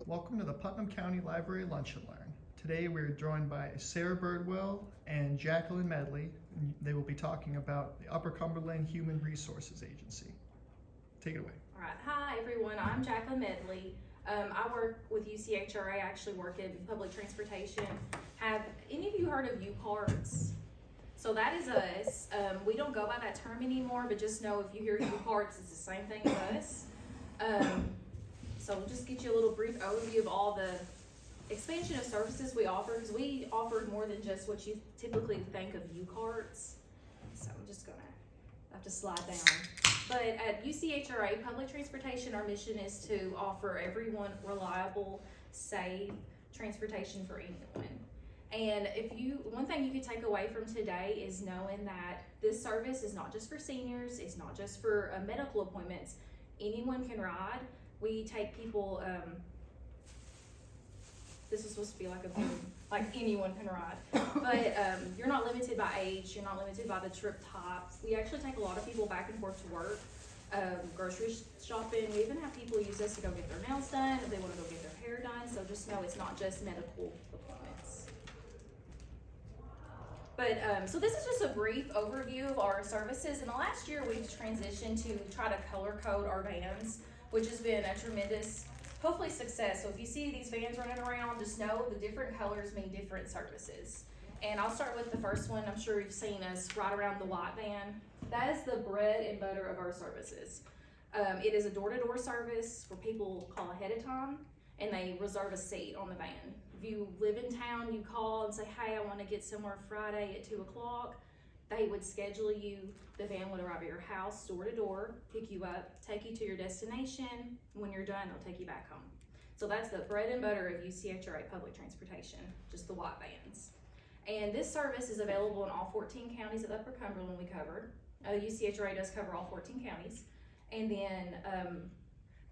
Welcome to the Putnam County Library Lunch and Learn. Today we're joined by Sarah Birdwell and Jacklyn Medley. They will be talking about the Upper Cumberland Human Resources Agency. Take it away. All right. Hi, everyone. I'm Jacklyn Medley. I work with UCHRA. I actually work in public transportation. Have any of you heard of UCHRA? So that is us. We don't go by that term anymore, but just know if you hear UCHRA, it's the same thing as us. So we'll just get you a little brief overview of all the expansion of services we offer, because we offer more than just what you typically think of UCHRA. So I'm just gonna have to slide down. But at UCHRA Public Transportation, our mission is to offer everyone reliable, safe transportation for anyone. And one thing you could take away from today is knowing that this service is not just for seniors, it's not just for medical appointments. Anyone can ride. We take people, this is supposed to be like anyone can ride. But you're not limited by age, you're not limited by the trip types. We actually take a lot of people back and forth to work, grocery shopping. We even have people use us to go get their nails done, if they want to go get their hair done. So just know it's not just medical appointments. But so this is just a brief overview of our services. In the last year, we've transitioned to try to color code our vans, which has been a tremendous, hopefully, success. So if you see these vans running around, just know the different colors mean different services. And I'll start with the first one. I'm sure you've seen us ride around the white van. That is the bread and butter of our services. It is a door-to-door service where people call ahead of time and they reserve a seat on the van. If you live in town, you call and say, hey, I want to get somewhere Friday at 2 o'clock. They would schedule you. The van would arrive at your house, door to door, pick you up, take you to your destination. When you're done, they'll take you back home. So that's the bread and butter of UCHRA public transportation, just the white vans. And this service is available in all 14 counties of Upper Cumberland we covered. UCHRA does cover all 14 counties. And then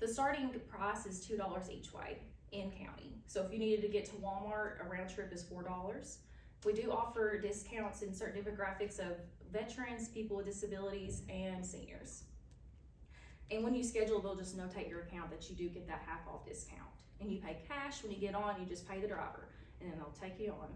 the starting price is $2 each way in county. So if you needed to get to Walmart, a round trip is $4. We do offer discounts in certain demographics of veterans, people with disabilities, and seniors. And when you schedule, they'll just notate your account that you do get that half off discount. And you pay cash. When you get on, you just pay the driver, and then they'll take you on.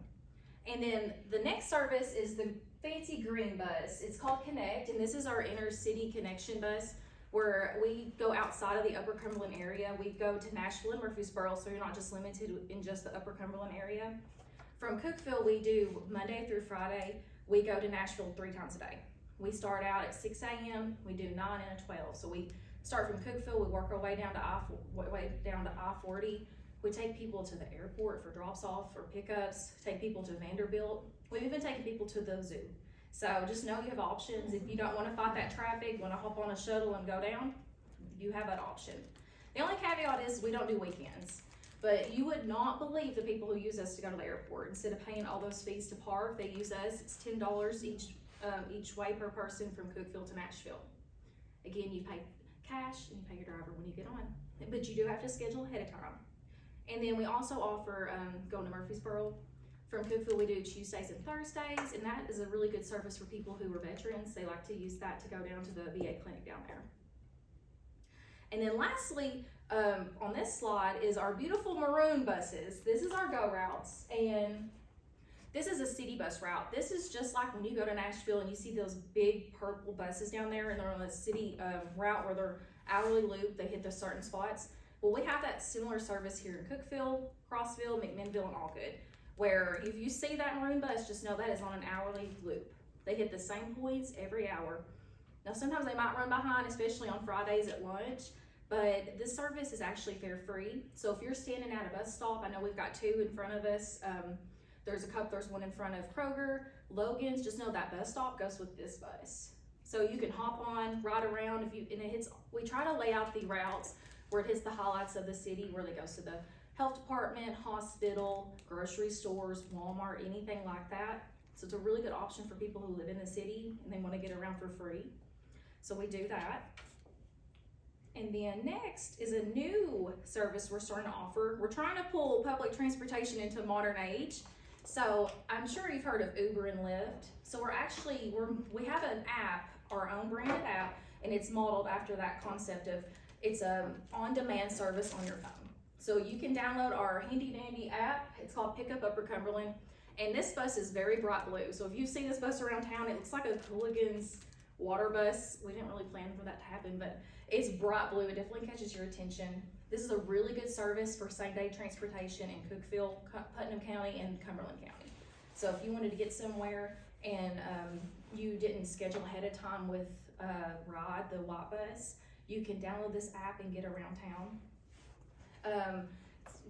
And then the next service is the fancy green bus. It's called Connect, and this is our inner city connection bus, where we go outside of the Upper Cumberland area. We go to Nashville and Murfreesboro, so you're not just limited in just the Upper Cumberland area. From Cookeville, we do Monday through Friday. We go to Nashville 3 times a day. We start out at 6 a.m. We do 9 and a 12. So we start from Cookeville. We work our way down to I-40. We take people to the airport for drops off or pickups. Take people to Vanderbilt. We've even taken people to the zoo. So just know you have options. If you don't want to fight that traffic, want to hop on a shuttle and go down, you have that option. The only caveat is we don't do weekends. But you would not believe the people who use us to go to the airport. Instead of paying all those fees to park, they use us. It's $10 each way per person from Cookeville to Nashville. Again, you pay cash and you pay your driver when you get on. But you do have to schedule ahead of time. And then we also offer going to Murfreesboro. From Cookeville, we do Tuesdays and Thursdays, and that is a really good service for people who are veterans. They like to use that to go down to the VA clinic down there. And then lastly, on this slide is our beautiful maroon buses. This is our go routes, and this is a city bus route. This is just like when you go to Nashville and you see those big purple buses down there, and they're on a city route where they're hourly loop. They hit the certain spots. Well, we have that similar service here in Cookeville, Crossville, McMinnville, and Allgood, where if you see that maroon bus, just know that is on an hourly loop. They hit the same points every hour. Now, sometimes they might run behind, especially on Fridays at lunch, but this service is actually fare free. So if you're standing at a bus stop, I know we've got 2 in front of us. There's one in front of Kroger, Logan's. Just know that bus stop goes with this bus. So you can hop on, ride around. We try to lay out the routes where it hits the highlights of the city, where it goes to the health department, hospital, grocery stores, Walmart, anything like that. So it's a really good option for people who live in the city and they want to get around for free. So we do that. And then next is a new service we're starting to offer. We're trying to pull public transportation into modern age. So I'm sure you've heard of Uber and Lyft. So we have an app, our own branded app, and it's modeled after that concept of it's a on-demand service on your phone. So you can download our handy dandy app. It's called Pickup Upper Cumberland. And this bus is very bright blue. So if you see this bus around town, it looks like a Hooligans water bus. We didn't really plan for that to happen, but it's bright blue. It definitely catches your attention. This is a really good service for same-day transportation in Cookeville, Putnam County, and Cumberland County. So if you wanted to get somewhere and you didn't schedule ahead of time with Ride, the white bus, you can download this app and get around town.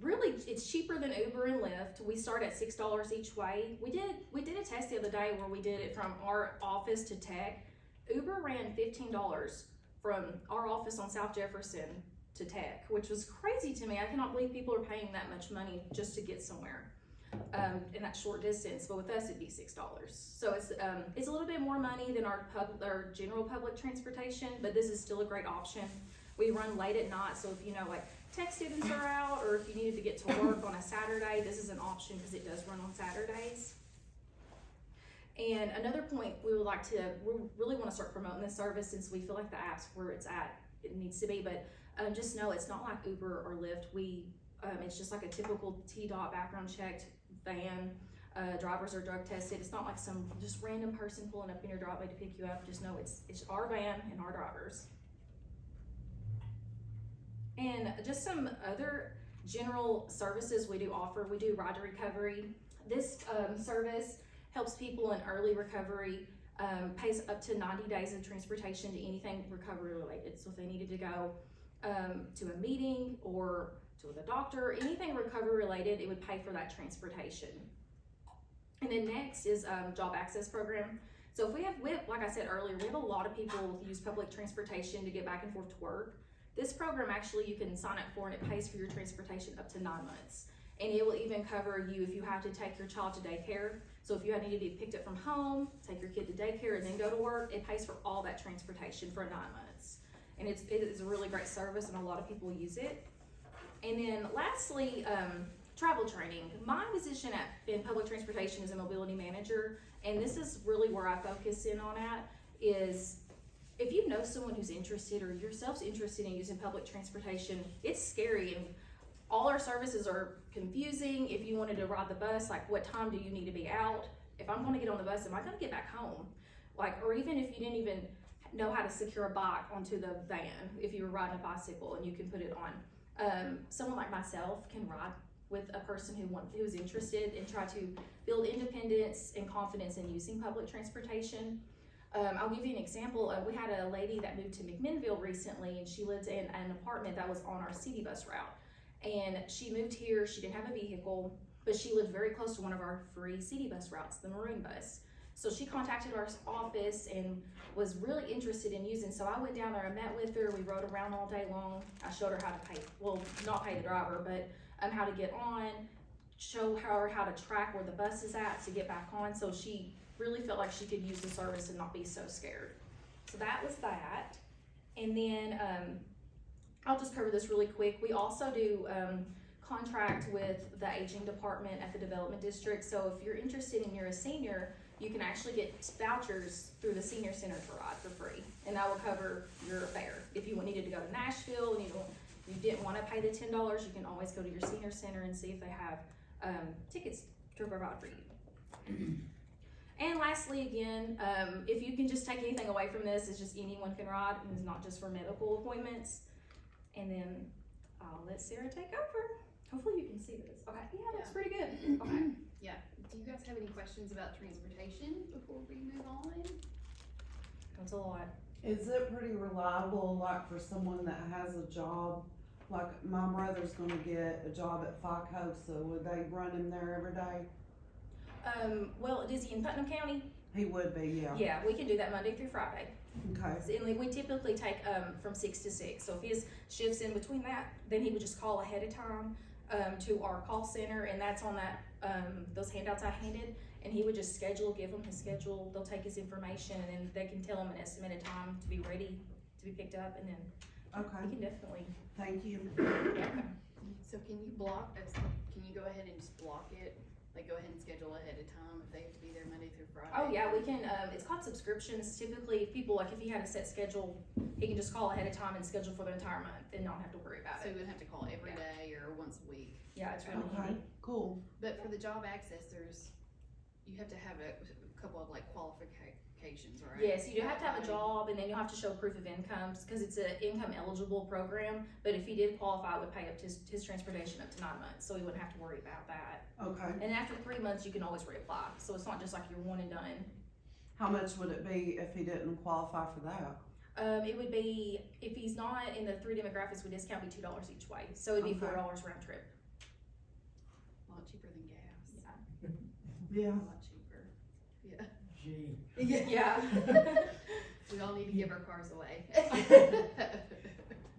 Really, it's cheaper than Uber and Lyft. We start at $6 each way. We did a test the other day where we did it from our office to Tech. Uber ran $15 from our office on South Jefferson to Tech, which was crazy to me. I cannot believe people are paying that much money just to get somewhere in that short distance. But with us, it'd be $6. So it's a little bit more money than our general public transportation, but this is still a great option. We run late at night, so if like tech students are out, or if you needed to get to work on a Saturday, this is an option because it does run on Saturdays. And another point we really want to start promoting this service, since we feel like the app's where it needs to be, but just know it's not like Uber or Lyft. It's just like a typical TDOT background checked van. Drivers are drug tested. It's not like some just random person pulling up in your driveway to pick you up. Just know it's our van and our drivers. And just some other general services we do offer. We do ride to recovery. This service helps people in early recovery, pays up to 90 days of transportation to anything recovery related. So if they needed to go to a meeting or to the doctor, anything recovery related, it would pay for that transportation. And then next is job access program. So if we have, like I said earlier, we have a lot of people who use public transportation to get back and forth to work. This program actually you can sign up for, and it pays for your transportation up to 9 months. And it will even cover you if you have to take your child to daycare. So if you need to be picked up from home, take your kid to daycare, and then go to work, it pays for all that transportation for 9 months. And it is a really great service, and a lot of people use it. And then lastly, travel training. My position in public transportation is a mobility manager, and this is really where I focus in on is if you know someone who's interested or yourself's interested in using public transportation, it's scary, and all our services are confusing. If you wanted to ride the bus, like what time do you need to be out? If I'm gonna get on the bus, am I gonna get back home? Or even if you didn't even know how to secure a bike onto the van, if you were riding a bicycle and you can put it on. Someone like myself can ride with a person who's interested and try to build independence and confidence in using public transportation. I'll give you an example. We had a lady that moved to McMinnville recently, and she lived in an apartment that was on our city bus route. And she moved here, she didn't have a vehicle, but she lived very close to one of our free city bus routes, the Maroon bus. So she contacted our office and was really interested in using. So I went down there, I met with her, we rode around all day long. I showed her how to not pay the driver, but how to get on, show her how to track where the bus is at to get back on. So she really felt like she could use the service and not be so scared. So that was that. And then I'll just cover this really quick. We also do contract with the aging department at the development district. So if you're interested and you're a senior, you can actually get vouchers through the senior center to ride for free, and that will cover your fare. If you needed to go to Nashville and you didn't want to pay the $10, you can always go to your senior center and see if they have tickets to provide for you. And lastly, again, if you can just take anything away from this, it's just anyone can ride, and it's not just for medical appointments. And then I'll let Sarah take over. Hopefully you can see this. Okay, yeah, that's pretty good. Okay. Yeah. Do you guys have any questions about transportation before we move on? That's a lot. Is it pretty reliable, like for someone that has a job? Like my brother's gonna get a job at FICO, so would they run him there every day? Well, is he in Putnam County? He would be, yeah. Yeah, we can do that Monday through Friday. Okay. And we typically take from 6 to 6. So if his shifts in between that, then he would just call ahead of time to our call center, and that's on that those handouts I handed. And he would just give them his schedule. They'll take his information, and then they can tell him an estimated time to be ready to be picked up, and then Okay. he can definitely. Thank you. Yeah. So can you block us? Can you go ahead and just block it like go ahead and schedule ahead of time if they have to be there Monday through Friday? Oh yeah, we can, it's called subscriptions. Typically, if people, like if he had a set schedule, he can just call ahead of time and schedule for the entire month and not have to worry about So it. we would have to call every day or once a week. Yeah, it's really Okay, easy. cool. But for the job access, you have to have a couple of like qualifications, right? Yes, you do have to have a job, and then you'll have to show proof of incomes, because it's an income eligible program, but if he did qualify, it would pay up his transportation up to 9 months, so he wouldn't have to worry about that. Okay. And after 3 months, you can always reapply, so it's not just like you're one and done. How much would it be if he didn't qualify for that? It would be, if he's not in the 3 demographics, we discount be $2 each way, so it'd be Okay. $4 round trip. A lot cheaper than gas. Yeah. A lot cheaper. Yeah. Gee. Yeah. We all need to give our cars away.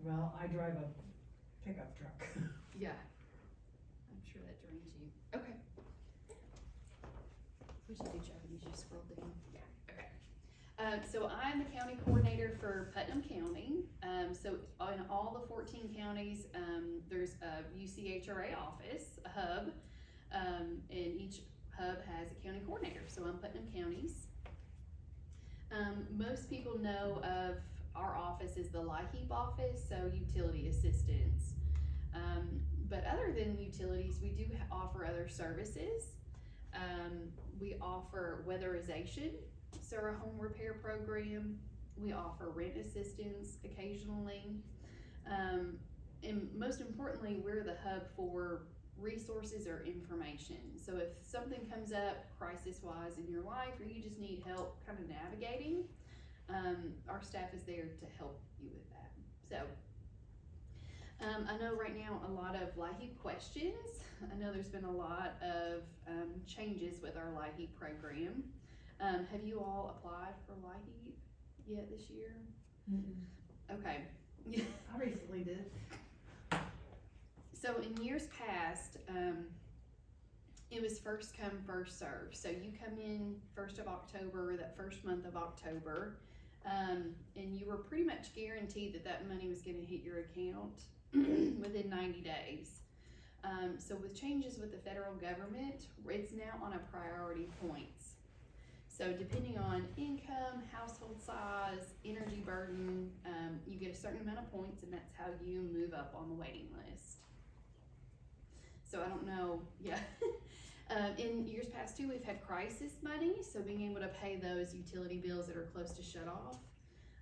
Well, I drive a pickup truck. Yeah. I'm sure that drains you. Okay. What'd you do, Joe? You just scrolled down? Yeah. Okay. So I'm the county coordinator for Putnam County. So in all the 14 counties, there's a UCHRA office, a hub, and each hub has a county coordinator. So I'm Putnam County's. Most people know of our office as the LIHEAP office, so utility assistance. But other than utilities, we do offer other services. We offer weatherization, so our home repair program. We offer rent assistance occasionally. And most importantly, we're the hub for resources or information. So if something comes up crisis-wise in your life, or you just need help kind of navigating, our staff is there to help you with that. So I know right now a lot of LIHEAP questions. I know there's been a lot of changes with our LIHEAP program. Have you all applied for LIHEAP yet this year? Okay. I recently did. So in years past, it was first come, first served. So you come in 1st of October, that first month of October, and you were pretty much guaranteed that money was gonna hit your account within 90 days. So with changes with the federal government, it's now on a priority points. So depending on income, household size, energy burden, you get a certain amount of points, and that's how you move up on the waiting list. So I don't know, yeah. In years past too, we've had crisis money, so being able to pay those utility bills that are close to shut off.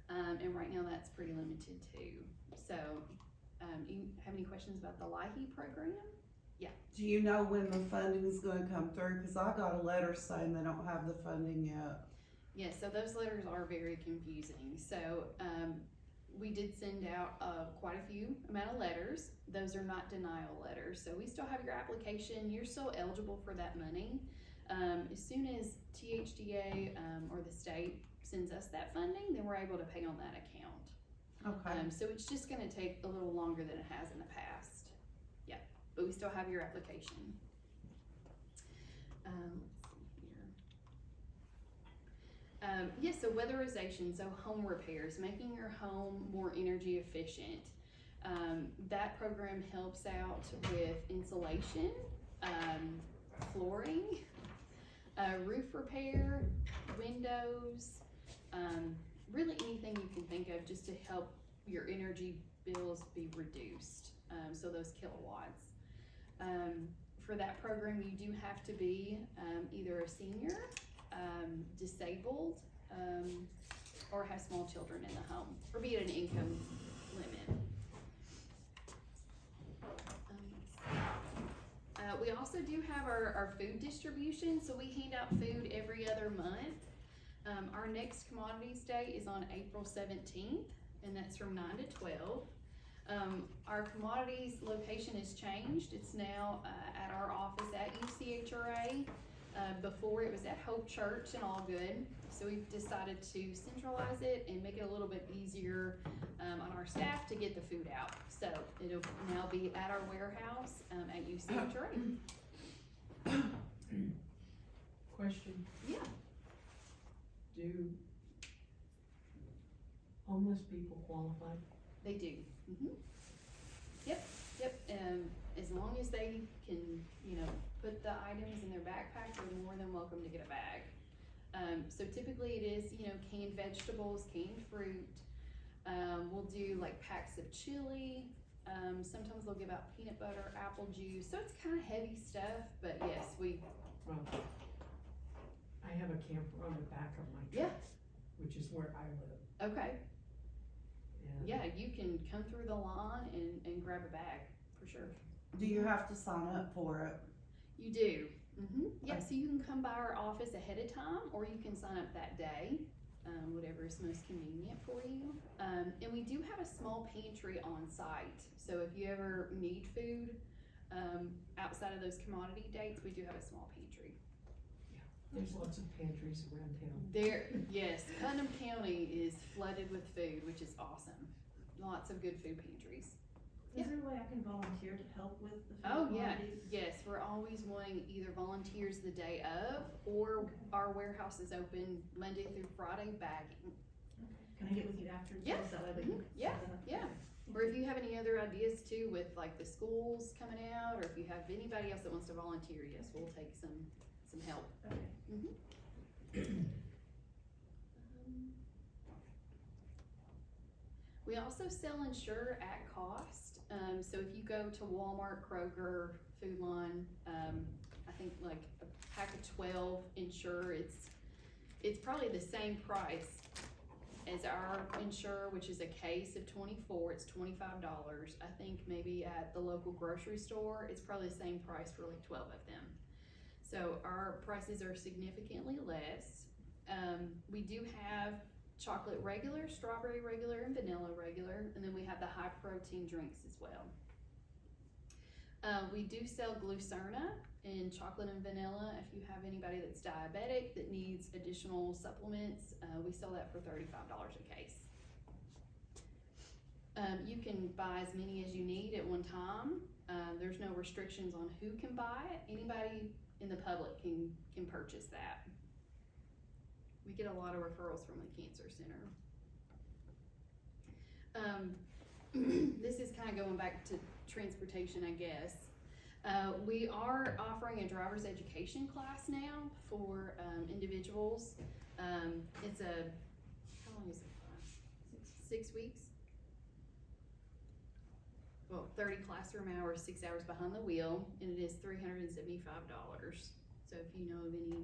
And right now that's pretty limited too. So, you have any questions about the LIHEAP program? Yeah. Do you know when the funding is gonna come through? Cause I got a letter saying they don't have the funding yet. Yeah, so those letters are very confusing. So, we did send out quite a few amount of letters. Those are not denial letters. So we still have your application. You're still eligible for that money. As soon as THDA or the state sends us that funding, then we're able to pay on that account. Okay. So it's just gonna take a little longer than it has in the past. Yeah, but we still have your application. Let's see here. Yeah, so weatherization, so home repairs, making your home more energy efficient. That program helps out with insulation, flooring, roof repair, windows, really anything you can think of just to help your energy bills be reduced, so those kilowatts. For that program, you do have to be either a senior, disabled, or have small children in the home, or be at an income limit. We also do have our food distribution, so we hand out food every other month. Our next commodities day is on April 17th, and that's from 9 to 12. Our commodities location has changed. It's now at our office at UCHRA. Before it was at Hope Church in Allgood, so we've decided to centralize it and make it a little bit easier on our staff to get the food out. So it'll now be at our warehouse at UCHRA. Question, Yeah. do homeless people qualify? They do. Yep. Yep, as long as they can, put the items in their backpack, they're more than welcome to get a bag. So typically it is, canned vegetables, canned fruit. We'll do like packs of chili. Sometimes they'll give out peanut butter, apple juice. So it's kind of heavy stuff, but yes, Well, I have a camper on the back of my Yeah. truck, which is where I live. okay. And Yeah, you can come through the line and grab a bag, for sure. Do you have to sign up for it? You do. Yeah, so you can come by our office ahead of time, or you can sign up that day, whatever is most convenient for you. And we do have a small pantry on site, so if you ever need food outside of those commodity dates, we do have a small pantry. there's lots of pantries around town. Yes, Putnam County is flooded with food, which is awesome. Lots of good food pantries. Is there a way I can volunteer to help with the food Oh, yeah. commodities? Yes, we're always wanting either volunteers the day of, or our warehouse is open Monday through Friday bagging. Can I get with you after? Yeah. So that way we can Yeah, set that up? yeah. Or if you have any other ideas too with like the schools coming out, or if you have anybody else that wants to volunteer, yes, we'll take some help. Okay. We also sell Insure at cost. So if you go to Walmart, Kroger, Food Line, I think like a pack of 12 Insure, it's probably the same price as our Insure, which is a case of 24, it's $25. I think maybe at the local grocery store, it's probably the same price for like 12 of them. So our prices are significantly less. We do have chocolate regular, strawberry regular, and vanilla regular, and then we have the high protein drinks as well. We do sell Glucerna in chocolate and vanilla. If you have anybody that's diabetic that needs additional supplements, we sell that for $35 a case. You can buy as many as you need at one time. There's no restrictions on who can buy it. Anybody in the public can purchase that. We get a lot of referrals from the cancer center. This is kind of going back to transportation, I guess. We are offering a driver's education class now for individuals. It's how long is the class? 6 weeks? Well, 30 classroom hours, 6 hours behind the wheel, and it is $375. So if you know of any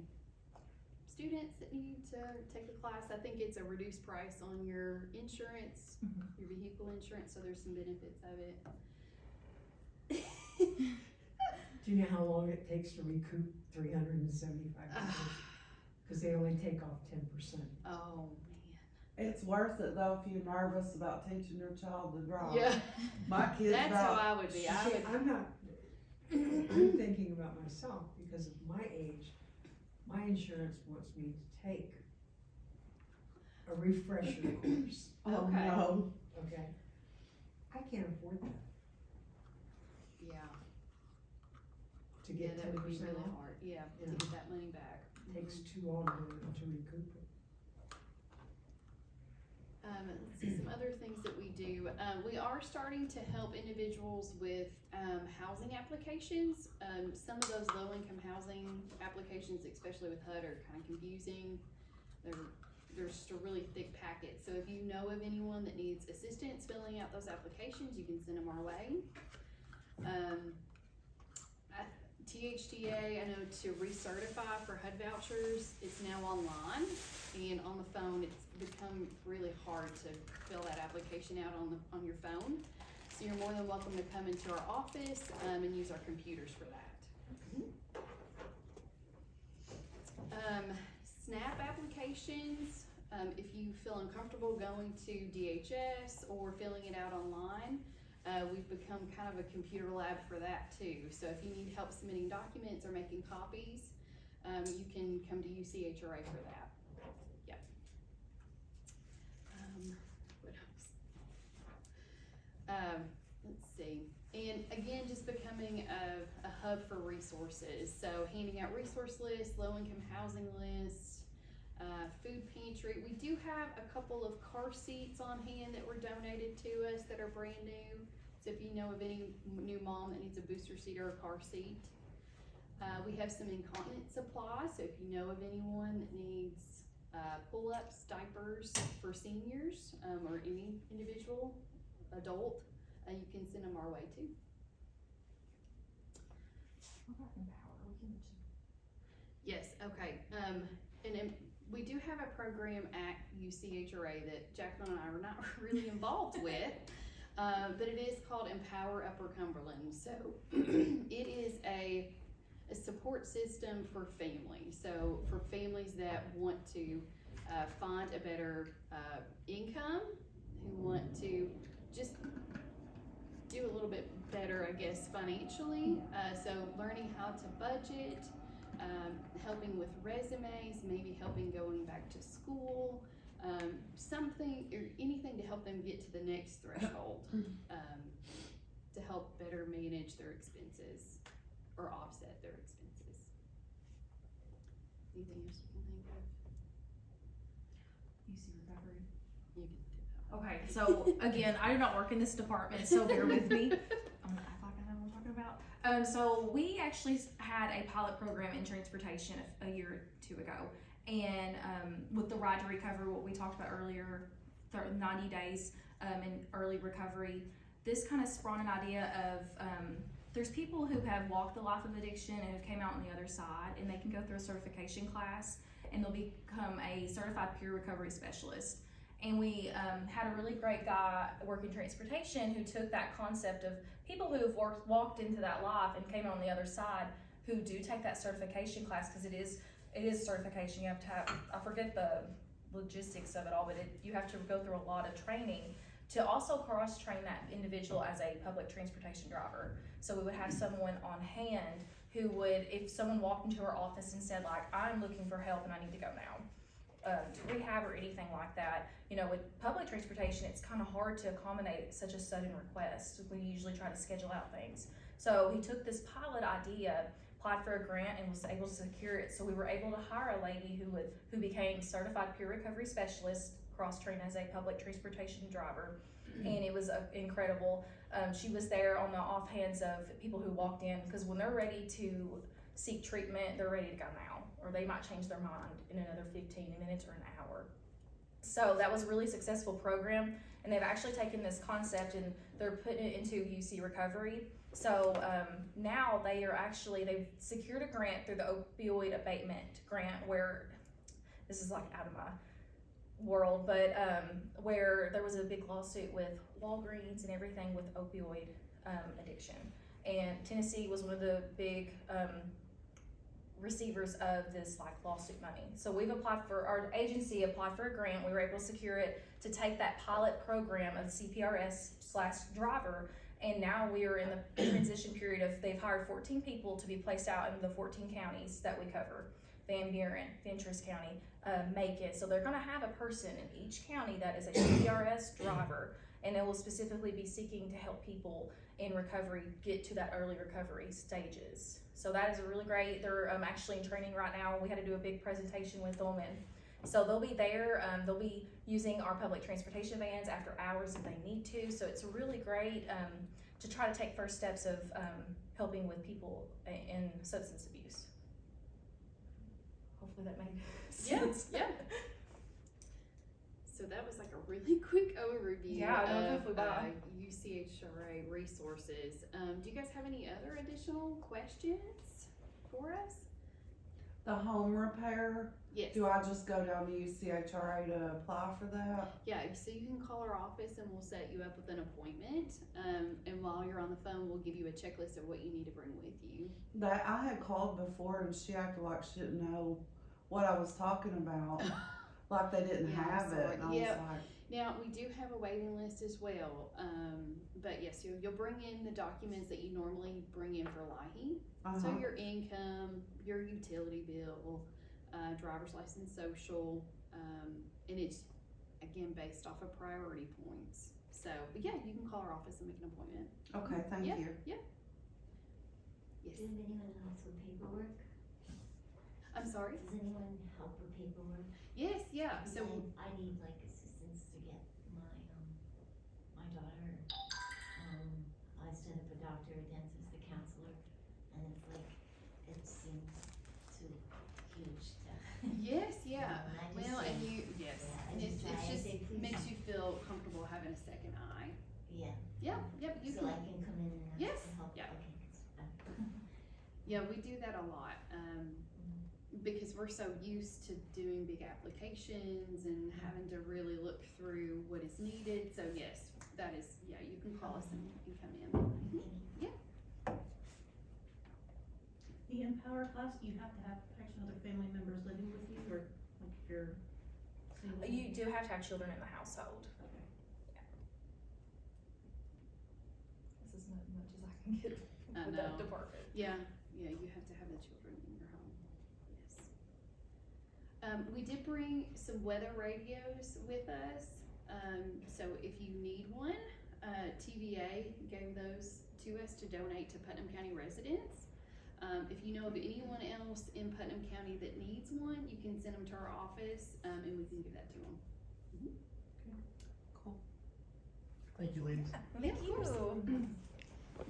students that need to take the class, I think it's a reduced price on your insurance, your vehicle insurance, so there's some benefits of it. Do you know how long it takes to recoup $375? Because they only take off 10%. Oh, It's worth it though if you're nervous about teaching your child to drive. yeah. My kids That's how I would be. See, I would. I'm not, I'm thinking about myself because of my age. My insurance wants me to take a refresher course, Oh Okay. no. okay? I can't afford that, Yeah. to Yeah, get that would be 10% really off. hard. Yeah, Yeah. to get that money back. Takes too long to recoup it. Let's see some other things that we do. We are starting to help individuals with housing applications. Some of those low-income housing applications, especially with HUD, are kind of confusing. They're just a really thick packet. So if you know of anyone that needs assistance filling out those applications, you can send them our way. THTA, I know to recertify for HUD vouchers, it's now online, and on the phone, it's become really hard to fill that application out on your phone. So you're more than welcome to come into our office and use our computers for that. SNAP applications, if you feel uncomfortable going to DHS or filling it out online, we've become kind of a computer lab for that too. So if you need help submitting documents or making copies, you can come to UCHRA for that. Yep. What else? Let's see. And again, just becoming a hub for resources. So handing out resource lists, low-income housing lists, food pantry. We do have a couple of car seats on hand that were donated to us that are brand new. So if you know of any new mom that needs a booster seat or a car seat. We have some incontinence supplies, so if you know of anyone that needs pull-ups, diapers for seniors, or any individual adult, you can send them our way too. What about Empower? We can Yes, okay, and then we do have a program at UCHRA that Jacklyn and I are not really involved with, but it is called Empower Upper Cumberland. So it is a support system for families. So for families that want to find a better income, who want to just do a little bit better, I guess, financially. So learning how to budget, helping with resumes, maybe helping going back to school, something or anything to help them get to the next threshold, to help better manage their expenses or offset their expenses. Anything else you can think of? UC Recovery. You can do that. Okay, so again, I do not work in this department, so bear with me. I'm gonna act like I know what I'm talking about. So we actually had a pilot program in transportation a year or two ago, and with the Ride to Recovery, what we talked about earlier, 90 days in early recovery, this kind of spawned an idea of there's people who have walked the life of addiction and have came out on the other side, and they can go through a certification class, and they'll become a certified peer recovery specialist. And we had a really great guy working transportation who took that concept of people who have walked into that life and came on the other side, who do take that certification class, because it is certification. You have to have, I forget the logistics of it all, but you have to go through a lot of training to also cross-train that individual as a public transportation driver. So we would have someone on hand who would, if someone walked into our office and said, like, I'm looking for help and I need to go now, to rehab or anything like that. You know, with public transportation, it's kind of hard to accommodate such a sudden request. We usually try to schedule out things. So he took this pilot idea, applied for a grant, and was able to secure it. So we were able to hire a lady who became certified peer recovery specialist, cross-trained as a public transportation driver, and it was incredible. She was there on the offhands of people who walked in, because when they're ready to seek treatment, they're ready to go now, or they might change their mind in another 15 minutes or an hour. So that was a really successful program, and they've actually taken this concept and they're putting it into UC Recovery. So now they've secured a grant through the opioid abatement grant, where this is like out of my world, but where there was a big lawsuit with Walgreens and everything with opioid addiction, and Tennessee was one of the big receivers of this like lawsuit money. So our agency applied for a grant. We were able to secure it to take that pilot program of CPRS/driver, and now we are in the transition period of, they've hired 14 people to be placed out in the 14 counties that we cover: Van Buren, Ventress County, Macon. So they're going to have a person in each county that is a CPRS driver, and they will specifically be seeking to help people in recovery get to that early recovery stages. So that is a really great, they're actually in training right now. We had to do a big presentation with them, and so they'll be there. They'll be using our public transportation vans after hours if they need to. So it's really great to try to take first steps of helping with people in substance abuse. Hopefully that made sense. Yeah. So that was like a really quick overview of UCHRA resources. Do you guys have any other additional questions for us? The home repair, Yes. do I just go down to UCHRA to apply for that? Yeah, so you can call our office and we'll set you up with an appointment. And while you're on the phone, we'll give you a checklist of what you need to bring with you. That I had called before and she acted like she didn't know what I was talking about. Like they didn't Yeah, have sorry. it. And I Yep. was like, Now, we do have a waiting list as well, but yes, you'll bring in the documents that you normally bring in for LIHEAP. So your income, your utility bill, driver's license, social, and it's, again, based off of priority points. So, but yeah, you can call our office and make an appointment. okay, thank Yeah. you. Yes. Does anyone help with paperwork? I'm sorry? Does anyone help with paperwork? Yes, yeah, so, I need like assistance to get my daughter, Yeah, yep, you So can. I can come in and Yes, ask for help? yeah. Okay. Yeah, we do that a lot, because we're so used to doing big applications and having to really look through what is needed, so yes, that is, yeah, you can call us and come in. Thank you. The Empower class, do you have to have actually other family members living with you, or like if you're single? You do have to have children in the household. Okay. This is not as much as I can get I with know. that department. Yeah, you have to have the children in your home, yes. We did bring some weather radios with us, so if you need one, TVA gave those to us to donate to Putnam County residents. If you know of anyone else in Putnam County that needs one, you can send them to our office, and we can give that to them. Thank you, ladies. Thank of you. course.